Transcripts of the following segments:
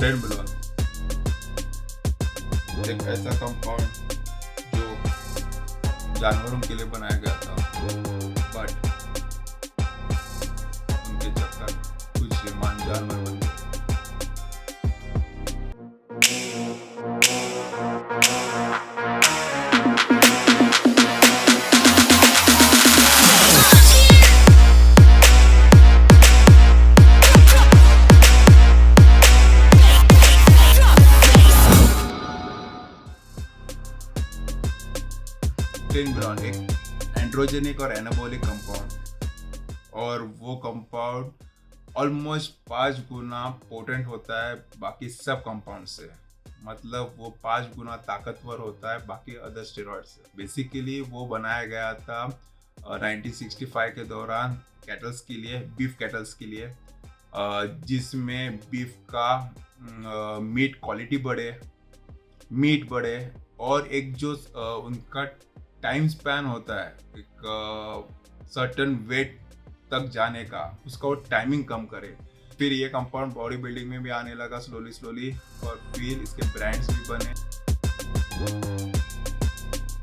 Trenbolone एक ऐसा compound जो जानवरों के लिए बनाया गया था, बट उनके चक्कर कुछ श्रीमान जानवर बन गए। ट्रेनबोलोन एक एंड्रोजेनिक और एनाबॉलिक कंपाउंड, और वो कंपाउंड ऑलमोस्ट 5 गुना पोटेंट होता है बाकी सब कंपाउंड से। मतलब वो 5 गुना ताकतवर होता है बाकी अदर स्टेरॉइड से। बेसिकली वो बनाया गया था 1965 के दौरान कैटल्स के लिए, बीफ कैटल्स के लिए, जिसमें बीफ का मीट क्वालिटी बढ़े, मीट बढ़े, और एक जो उनका टाइम स्पैन होता है एक सर्टन वेट तक जाने का, उसका वो टाइमिंग कम करे। फिर ये कंपाउंड बॉडी बिल्डिंग में भी आने लगा स्लोली स्लोली, और फिर इसके ब्रांड्स भी बने।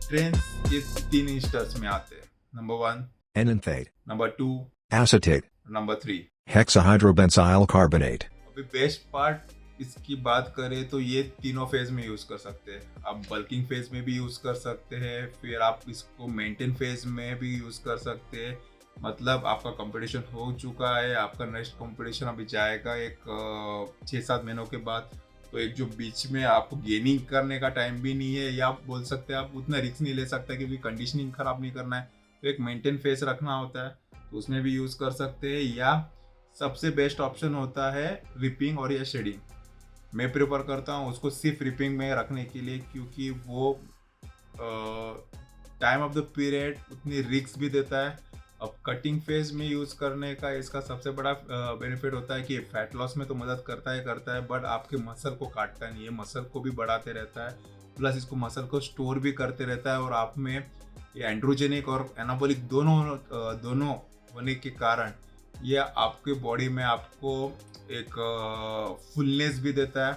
ट्रेन्स ये 3 इंस्टर्स में आते हैं। Number 1 enanthate, number 2 acetate, number 3 hexahydrobenzyl carbonate. अभी बेस्ट पार्ट इसकी बात करें तो ये तीनों फेज में यूज कर सकते हैं। आप बल्किंग फेज में भी यूज कर सकते हैं, फिर आप इसको मेंटेन फेज में भी यूज कर सकते हैं। मतलब आपका कंपटीशन हो चुका है, आपका नेक्स्ट कंपटीशन अभी जाएगा एक 6-7 महीनों के बाद, तो एक जो बीच में आपको गेनिंग करने का टाइम भी नहीं है, या आप बोल सकते हैं आप उतना रिस्क नहीं ले सकते क्योंकि कंडीशनिंग खराब नहीं करना है, तो एक मेंटेन फेज रखना होता है, तो उसमें भी यूज कर सकते हैं। या सबसे बेस्ट ऑप्शन होता है रिपिंग और या शेडिंग। मैं प्रेफर करता हूँ उसको सिर्फ रिपिंग में रखने के लिए, क्योंकि वो टाइम ऑफ द पीरियड उतनी रिस्क भी देता है। अब कटिंग फेज में यूज़ करने का इसका सबसे बड़ा बेनिफिट होता है कि फैट लॉस में तो मदद करता है, बट आपके मसल को काटता नहीं है, मसल को भी बढ़ाते रहता है, प्लस इसको मसल को स्टोर भी करते रहता है। और आप में ये एंड्रोजेनिक और एनाबॉलिक दोनों होने के कारण ये आपके बॉडी में आपको एक फुलनेस भी देता है,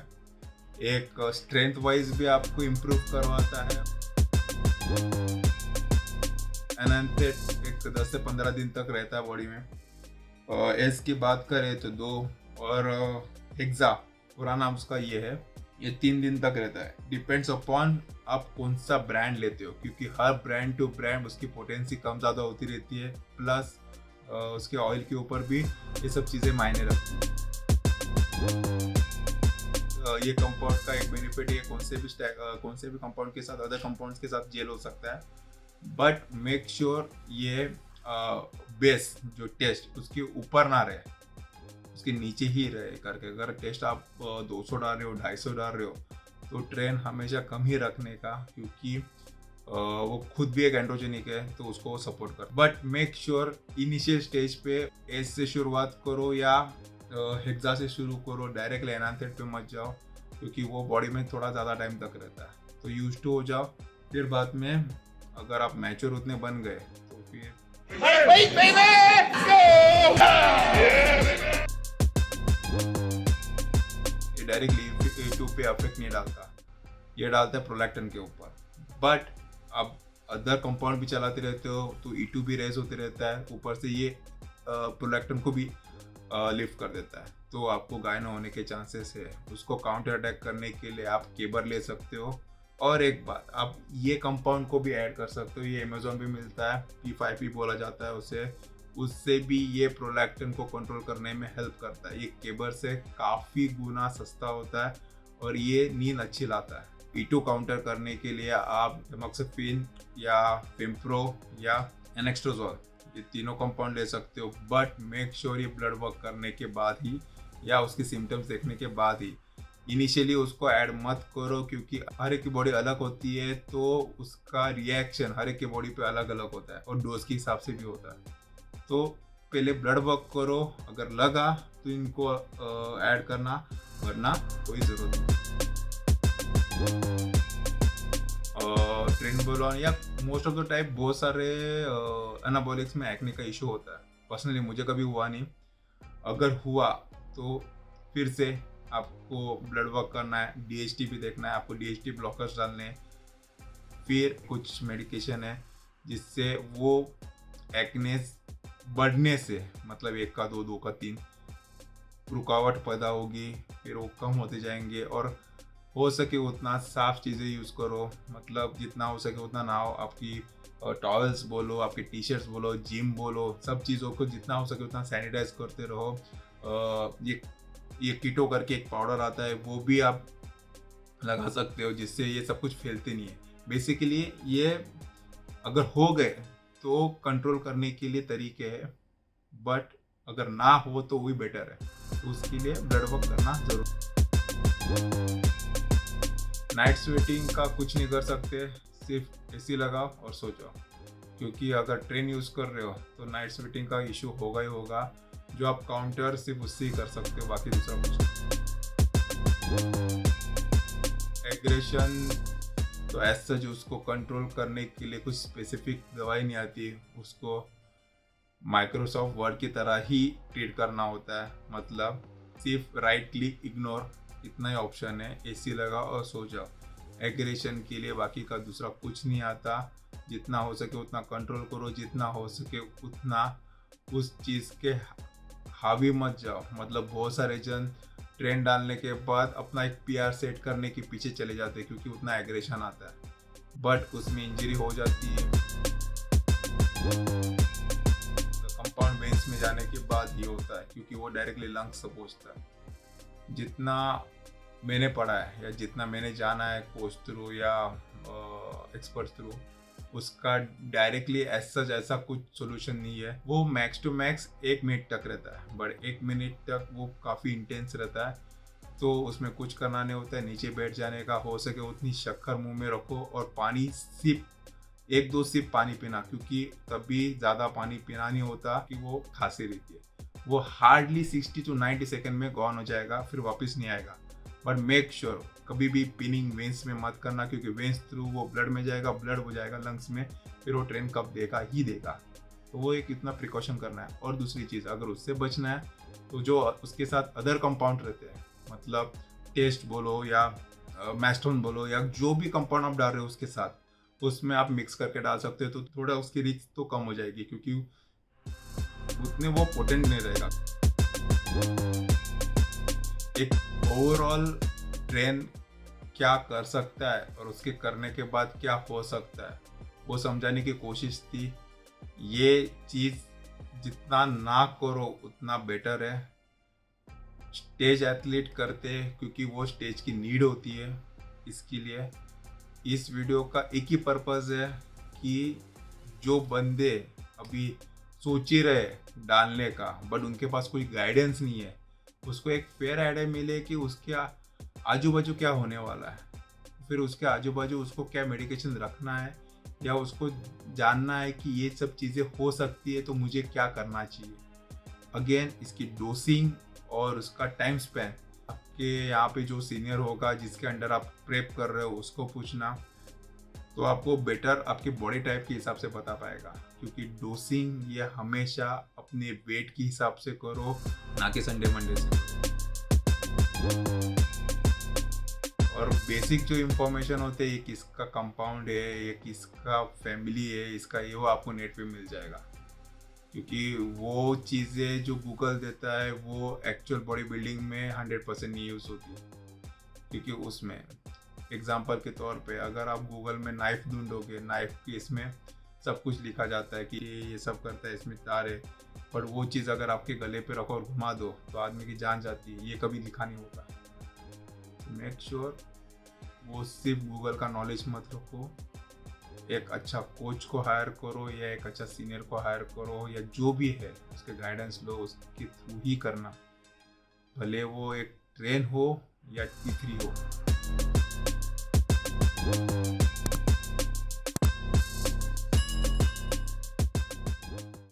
एक स्ट्रेंथ वाइज भी आपको इम्प्रूव करवाता है। एनांथेट एक 10 से 15 दिन तक रहता है बॉडी में। एस की बात करें तो 2, और हेक्सा पूरा नाम उसका ये है, ये 3 दिन तक रहता है। डिपेंड्स अपॉन आप कौन सा ब्रांड लेते हो, क्योंकि हर ब्रांड टू ब्रांड उसकी पोटेंसी कम ज़्यादा होती रहती है, प्लस उसके ऑयल के ऊपर भी ये सब चीज़ें मायने रखती हैं। ये कंपाउंड का एक बेनिफिट ये कौन से भी कंपाउंड के साथ, अदर कंपाउंड्स के साथ जेल हो सकता है, बट मेक श्योर ये बेस जो टेस्ट उसके ऊपर ना रहे, उसके नीचे ही रहे करके। अगर टेस्ट आप 200 डाल रहे हो, 250 डाल रहे हो, तो ट्रेन हमेशा कम ही रखने का, क्योंकि वो खुद भी एक एंड्रोजेनिक है, तो उसको सपोर्ट कर। But make sure initial stage पे एस से शुरुआत करो या हेक्सा से शुरू करो, डायरेक्टली एनांथेट पे मत जाओ, क्योंकि वो बॉडी में थोड़ा ज़्यादा टाइम तक रहता है। तो यूज टू हो जाओ, फिर बाद में अगर आप मैच्योर उतने बन गए तो फिर ये डायरेक्टली E2 पे अफेक्ट नहीं डालता, ये डालता है प्रोलैक्टिन के ऊपर। बट अब अदर कंपाउंड भी चलाते रहते हो तो E2 भी रेज होते रहता है, ऊपर से ये प्रोलैक्टिन को भी लिफ्ट कर देता है, तो आपको गायनो होने के चांसेस है। उसको काउंटर अटैक करने के लिए आप केबर ले सकते हो। और एक बात, आप ये कंपाउंड को भी ऐड कर सकते हो, ये अमेजोन भी मिलता है, P5P बोला जाता है उसे, उससे भी ये प्रोलैक्टिन को कंट्रोल करने में हेल्प करता है। ये केबर से काफ़ी गुना सस्ता होता है और ये नींद अच्छी लाता है। E2 काउंटर करने के लिए आप एमोक्सिफिन या फिम्प्रो या एनेक्स्ट्रोजोल, ये तीनों कंपाउंड ले सकते हो, बट मेक श्योर ये ब्लड वर्क करने के बाद ही या उसके सिम्टम्स देखने के बाद ही। इनिशियली उसको ऐड मत करो, क्योंकि हर एक की बॉडी अलग होती है, तो उसका रिएक्शन हर एक की बॉडी पे अलग अलग होता है और डोज के हिसाब से भी होता है। तो पहले ब्लड वर्क करो, अगर लगा तो इनको ऐड करना, वरना कोई ज़रूरत नहीं। ट्रेनबोलोन या मोस्ट ऑफ द टाइप बहुत सारे एनाबॉलिक्स में एक्ने का इशू होता है। पर्सनली मुझे कभी हुआ नहीं, अगर हुआ तो फिर से आपको ब्लड वर्क करना है, DHT भी देखना है, आपको DHT ब्लॉकर्स डालने हैं। फिर कुछ मेडिकेशन है जिससे वो एक्नेस बढ़ने से, मतलब 1 का 2, 2 का 3 रुकावट पैदा होगी, फिर वो कम होते जाएंगे। और हो सके उतना साफ चीज़ें यूज़ करो, मतलब जितना हो सके उतना नहाओ। आपकी टॉवल्स बोलो, आपके टी-शर्ट्स बोलो, जिम बोलो, सब चीज़ों को जितना हो सके उतना सैनिटाइज करते रहो। ये कीटो करके एक पाउडर आता है, वो भी आप लगा सकते हो, जिससे ये सब कुछ फैलते नहीं है। बेसिकली ये अगर हो गए तो कंट्रोल करने के लिए तरीके हैं, बट अगर ना हो तो वही बेटर है। तो उसके लिए ब्लड वर्क करना जरूर। नाइट स्वेटिंग का कुछ नहीं कर सकते, सिर्फ एसी लगाओ और सो जाओ, क्योंकि अगर ट्रेन यूज़ कर रहे हो तो नाइट स्वेटिंग का इशू होगा ही होगा। जो आप काउंटर सिर्फ उससे ही कर सकते हो, बाकी दूसरा कुछ। एग्रेशन तो ऐसा जो उसको कंट्रोल करने के लिए कुछ स्पेसिफिक दवाई नहीं आती, उसको माइक्रोसॉफ्ट वर्ड की तरह ही ट्रीट करना होता है। मतलब सिर्फ राइट क्लिक इग्नोर, इतना ही ऑप्शन है, एसी लगाओ और सो जाओ। एग्रेशन के लिए बाकी का दूसरा कुछ नहीं आता। जितना हो सके उतना कंट्रोल करो, जितना हो सके उतना उस चीज़ के हावी मत जाओ। मतलब बहुत सारे जन ट्रेन डालने के बाद अपना एक PR सेट करने के पीछे चले जाते हैं, क्योंकि उतना एग्रेशन आता है, बट उसमें इंजरी हो जाती है। कंपाउंड वेंस में जाने के बाद ये होता है, क्योंकि वो डायरेक्टली लंग्स से पहुंचता है। जितना मैंने पढ़ा है या जितना मैंने जाना है कोच थ्रू या एक्सपर्ट थ्रू, उसका डायरेक्टली ऐसा कुछ सोल्यूशन नहीं है। वो मैक्स टू मैक्स 1 मिनट तक रहता है, बट 1 मिनट तक वो काफ़ी इंटेंस रहता है। तो उसमें कुछ करना नहीं होता है, नीचे बैठ जाने का, हो सके उतनी शक्कर मुंह में रखो और पानी सिप 1-2 सिप पानी पीना, क्योंकि तभी ज़्यादा पानी पीना नहीं होता कि वो खांसी रहती है। वो हार्डली 60 to 90 सेकेंड में गॉन हो जाएगा, फिर वापस नहीं आएगा। बट मेक श्योर कभी भी पिनिंग वेंस में मत करना, क्योंकि वेंस थ्रू वो ब्लड में जाएगा, ब्लड हो जाएगा लंग्स में, फिर वो ट्रेन कब देगा ही देगा। तो वो एक इतना प्रिकॉशन करना है। और दूसरी चीज़, अगर उससे बचना है तो जो उसके साथ अदर कंपाउंड रहते हैं, मतलब टेस्ट बोलो या मैस्टोन बोलो या जो भी कंपाउंड आप डाल रहे हो उसके साथ, उसमें आप मिक्स करके डाल सकते हो, तो थोड़ा उसकी रिस्क तो कम हो जाएगी, क्योंकि उतने वो पोटेंट नहीं रहेगा। एक ओवरऑल ट्रेन क्या कर सकता है और उसके करने के बाद क्या हो सकता है, वो समझाने की कोशिश थी। ये चीज़ जितना ना करो उतना बेटर है। स्टेज एथलीट करते हैं क्योंकि वो स्टेज की नीड होती है। इसके लिए इस वीडियो का एक ही पर्पज़ है कि जो बंदे अभी सोच ही रहे डालने का, बट उनके पास कोई गाइडेंस नहीं है, उसको एक फेयर आइडिया मिले कि उसके आजू बाजू क्या होने वाला है, फिर उसके आजू बाजू उसको क्या मेडिकेशन रखना है, या उसको जानना है कि ये सब चीज़ें हो सकती है तो मुझे क्या करना चाहिए। अगेन इसकी डोसिंग और उसका टाइम स्पैन आपके यहाँ पे जो सीनियर होगा जिसके अंडर आप प्रेप कर रहे हो उसको पूछना, तो आपको बेटर आपके बॉडी टाइप के हिसाब से बता पाएगा। क्योंकि डोसिंग ये हमेशा अपने वेट के हिसाब से करो, ना कि संडे मंडे से करो। और बेसिक जो इन्फॉर्मेशन होते हैं, ये किसका कंपाउंड है, ये किसका फैमिली है, इसका ये वो आपको नेट पे मिल जाएगा। क्योंकि वो चीज़ें जो गूगल देता है वो एक्चुअल बॉडी बिल्डिंग में 100% नहीं यूज़ होती। क्योंकि उसमें एग्जांपल के तौर पे अगर आप गूगल में नाइफ ढूंढोगे, नाइफ की इसमें सब कुछ लिखा जाता है कि ये सब करता है, इसमें तार है, पर वो चीज़ अगर आपके गले पे रखो और घुमा दो तो आदमी की जान जाती है। ये कभी लिखा नहीं होता। मेक श्योर वो सिर्फ गूगल का नॉलेज मत रखो, एक अच्छा कोच को हायर करो या एक अच्छा सीनियर को हायर करो, या जो भी है उसके गाइडेंस लो, उसके थ्रू ही करना, भले वो एक ट्रेन हो या T3 हो।